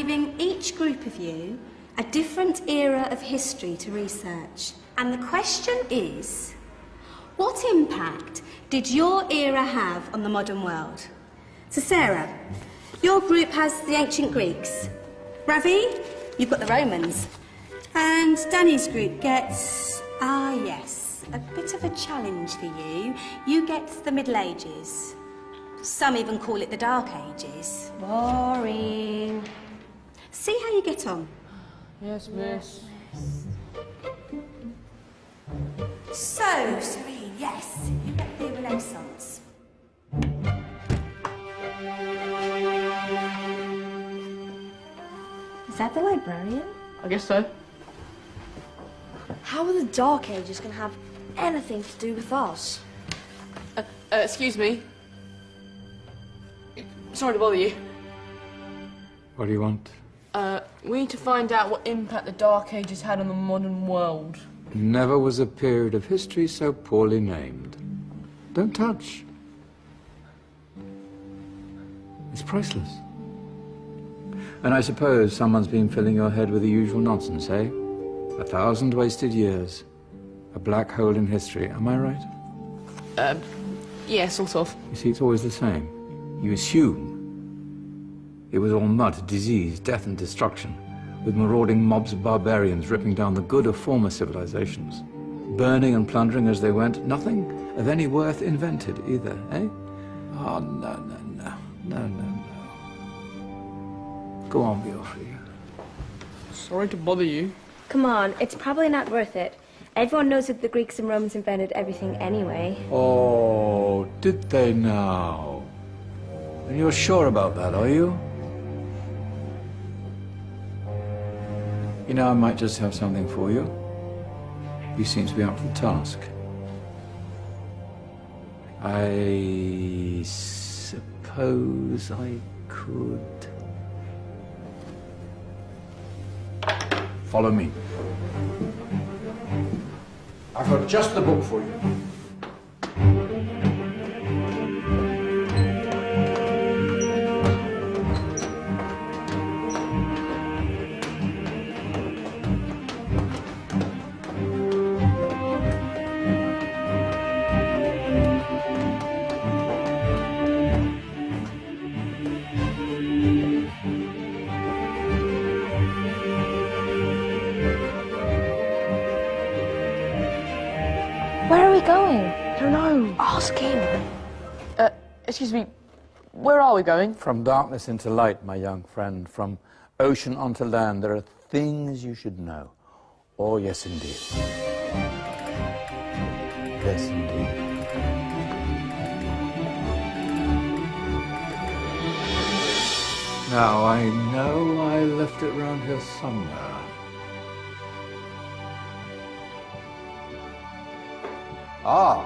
giving each group of you a different era of history to research. And the question is, what impact did your era have on the modern world? So Sarah, your group has the ancient Greeks. Ravi, you've got the Romans. And Danny's group gets, yes, a bit of a challenge for you. You get the Middle Ages. Some even call it the Dark Ages. Boring. See how you get on. Yes, miss. So, Serene, yes, you get the Renaissance. Is that the librarian? I guess so. How are the Dark Ages going to have anything to do with us? Excuse me. Sorry to bother you. What do you want? We need to find out what impact the Dark Ages had on the modern world. Never was a period of history so poorly named. Don't touch. It's priceless. And I suppose someone's been filling your head with the usual nonsense, eh? 1,000 wasted years. A black hole in history, am I right? Yeah, sort of. You see, it's always the same. You assume it was all mud, disease, death and destruction, with marauding mobs of barbarians ripping down the good of former civilizations, burning and plundering as they went, nothing of any worth invented either, eh? Oh, no. Go on, be off with you. Sorry to bother you. Come on, it's probably not worth it. Everyone knows that the Greeks and Romans invented everything anyway. Oh, did they now? And you're sure about that, are you? You know, I might just have something for you. You seem to be up for the task. I suppose I could... Follow me. I've got just the book for you. Where are we going? I don't know. Ask him. Excuse me. Where are we going? From darkness into light, my young friend. From ocean onto land, there are things you should know. Oh, yes, indeed. Yes, indeed. Now, I know I left it round here somewhere. Ah,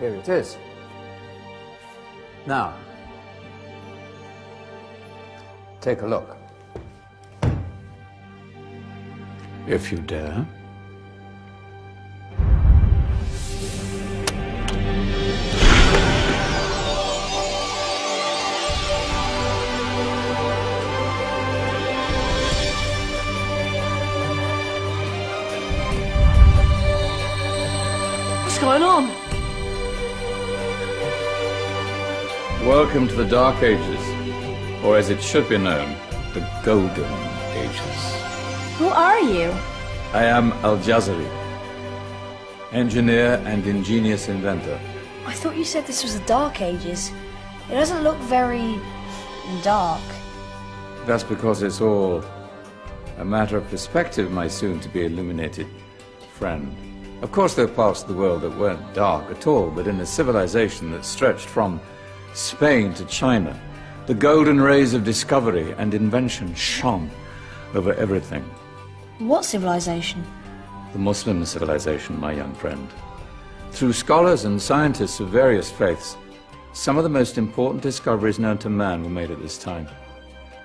here it is. Now, take a look. If you dare. What's going on? Welcome to the Dark Ages, or as it should be known, the Golden Ages. Who are you? I am Al-Jazari, engineer and ingenious inventor. I thought you said this was the Dark Ages. It doesn't look very... dark. That's because it's all a matter of perspective, my soon-to-be illuminated friend. Of course, there are parts of the world that weren't dark at all, but in a civilization that stretched from Spain to China, the golden rays of discovery and invention shone over everything. What civilization? The Muslim civilization, my young friend. Through scholars and scientists of various faiths, some of the most important discoveries known to man were made at this time.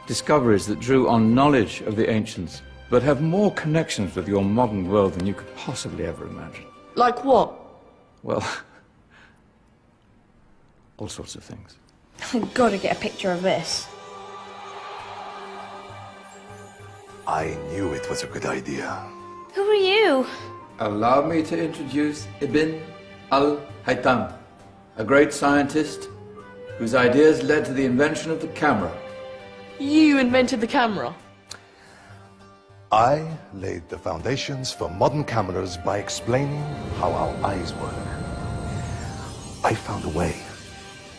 Discoveries that drew on knowledge of the ancients, but have more connections with your modern world than you could possibly ever imagine. Like what? Well, all sorts of things. I've got to get a picture of this. I knew it was a good idea. Who are you? Allow me to introduce Ibn al-Haytham, a great scientist whose ideas led to the invention of the camera. You invented the camera. I laid the foundations for modern cameras by explaining how our eyes work. I found a way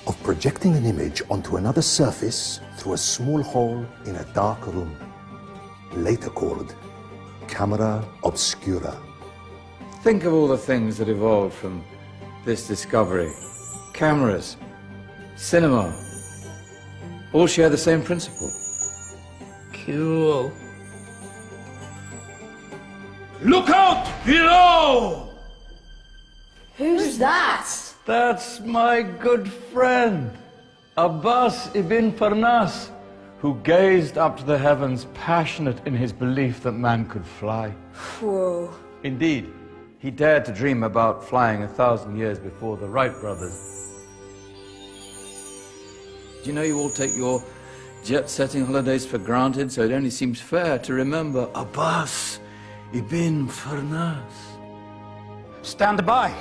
of projecting an image onto another surface through a small hole in a dark room, later called camera obscura. Think of all the things that evolved from this discovery. Cameras, cinema, all share the same principle. Cool. Look out below! Who's that? That's my good friend, Abbas ibn Farnas, who gazed up to the heavens, passionate in his belief that man could fly. Whoa. Indeed, he dared to dream about flying 1,000 years before the Wright brothers. Do you know you all take your jet-setting holidays for granted, so it only seems fair to remember Abbas ibn Farnas. Stand by.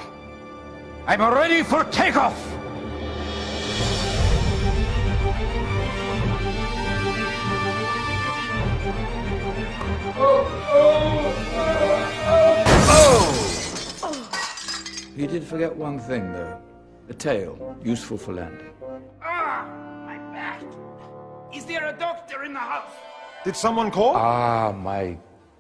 I'm ready for takeoff. You did forget one thing, though. A tail, useful for landing. Ah, my back. Is there a doctor in the house? Did someone call? Ah, my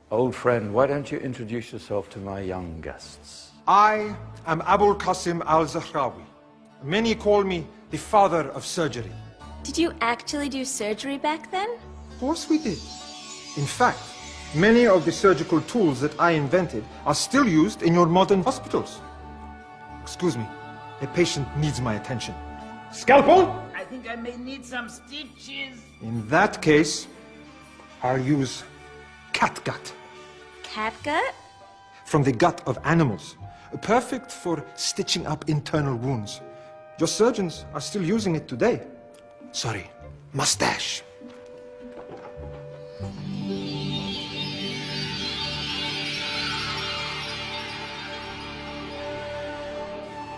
old friend, why don't you introduce yourself to my young guests? I am Abul Qasim al-Zahrawi. Many call me the father of surgery. Did you actually do surgery back then? Of course we did. In fact, many of the surgical tools that I invented are still used in your modern hospitals. Excuse me, a patient needs my attention. Scalpel? I think I may need some stitches. In that case, I'll use catgut. Catgut? From the gut of animals. Perfect for stitching up internal wounds. Your surgeons are still using it today. Sorry, mustache.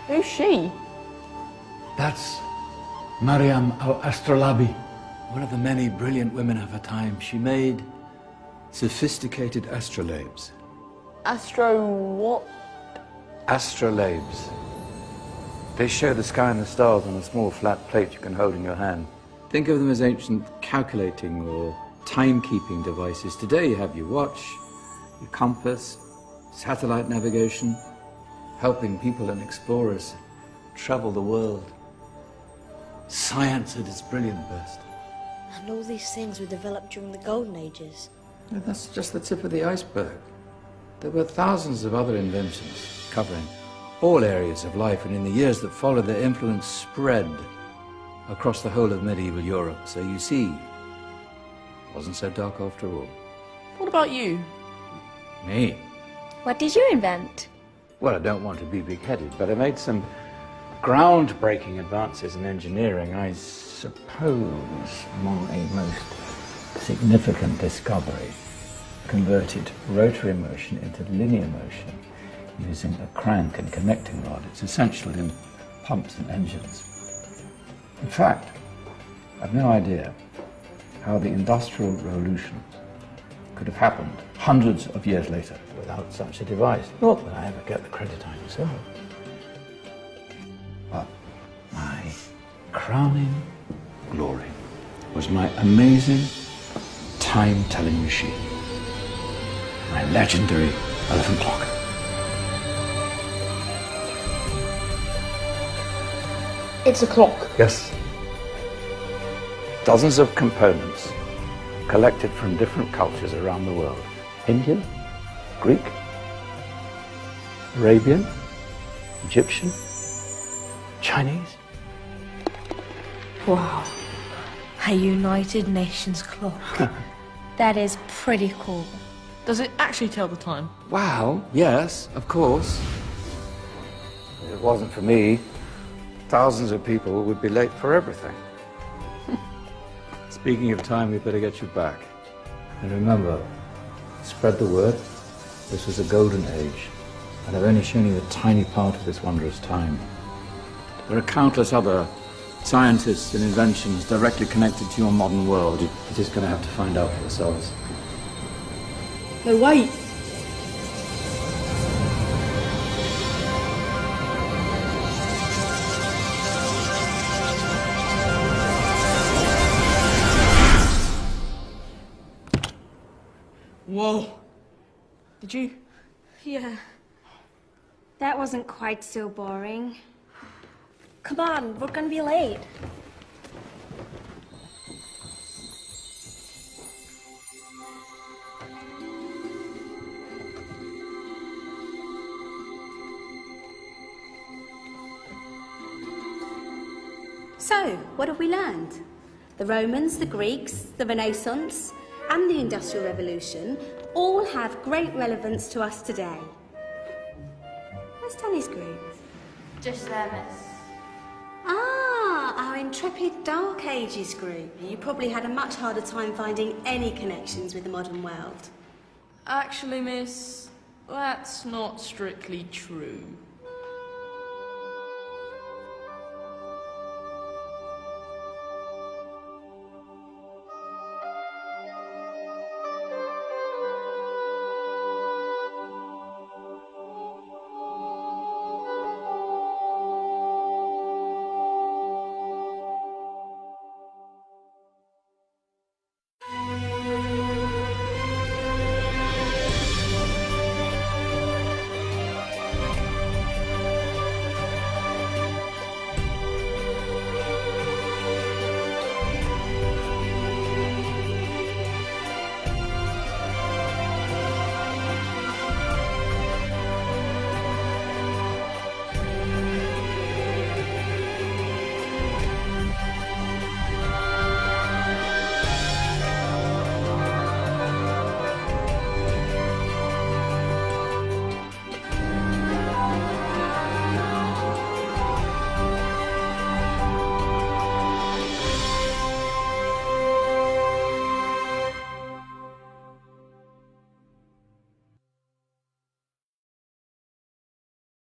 Who's she? That's Maryam al-Astrolabi. One of the many brilliant women of her time, she made sophisticated astrolabes. Astro what? Astrolabes. They show the sky and the stars on a small flat plate you can hold in your hand. Think of them as ancient calculating or timekeeping devices. Today you have your watch, your compass, satellite navigation, helping people and explorers travel the world. Science at its brilliant best. And all these things were developed during the Golden Ages. And that's just the tip of the iceberg. There were thousands of other inventions covering all areas of life, and in the years that followed, their influence spread across the whole of medieval Europe. So you see, it wasn't so dark after all. What about you? Me? What did you invent? Well, I don't want to be big-headed, but I made some groundbreaking advances in engineering. I suppose my most significant discovery converted rotary motion into linear motion using a crank and connecting rod. It's essential in pumps and engines. In fact, I've no idea how the Industrial Revolution could have happened hundreds of years later without such a device. Not that I ever get the credit I deserve. But my crowning glory was my amazing time-telling machine. My legendary elephant clock. It's a clock. Yes. Dozens of components collected from different cultures around the world. Indian, Greek, Arabian, Egyptian, Chinese. Wow. A United Nations clock. That is pretty cool. Does it actually tell the time? Wow, yes, of course. If it wasn't for me, thousands of people would be late for everything. Speaking of time, we better get you back. And remember, Spread the word. This was a golden age, and I've only shown you a tiny part of this wondrous time. There are countless other scientists and inventions directly connected to your modern world. You're just going to have to find out for yourselves. No, wait. Whoa. Did you? Yeah. That wasn't quite so boring. Come on, we're gonna be late. So, what have we learned? The Romans, the Greeks, the Renaissance, and the Industrial Revolution all have great relevance to us today. Where's Danny's group? Just there, miss. Ah, our intrepid Dark Ages group. You probably had a much harder time finding any connections with the modern world. Actually, miss, that's not strictly true.